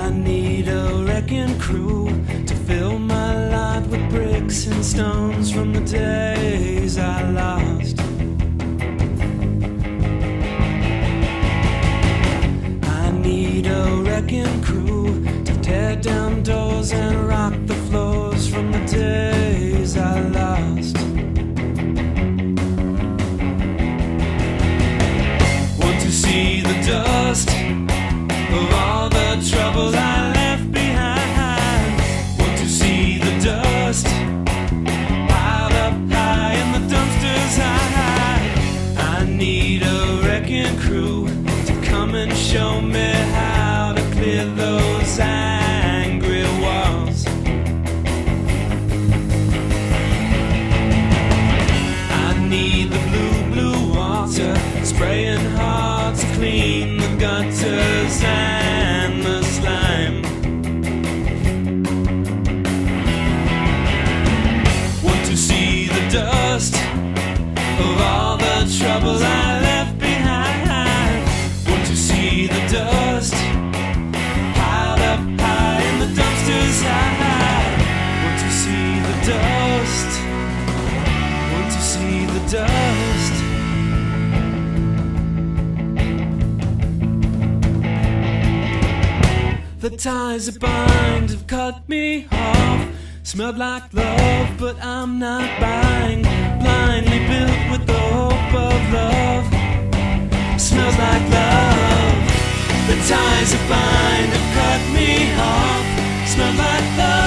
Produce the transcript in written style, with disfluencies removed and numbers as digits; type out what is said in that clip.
I need a wrecking crew to fill my lot with bricks and stones from the days I lost. I need a wrecking crew to tear down doors and rock the floors from the days I lost. Want to see the dust of all the trouble I left behind. Want to see the dust piled up high in the dumpsters I hide. I need a wrecking crew to come and show me how to clear those angry walls. I need the blue, blue water spraying hard to clean the gutters and the slime. Want to see the dust of all the trouble I left behind. Want to see the dust piled up high in the dumpsters I hide. Want to see the dust. Want to see the dust. The ties that bind have cut me off. Smelled like love, but I'm not buying. Blindly built with the hope of love. Smells like love. The ties that bind have cut me off. Smelled like love.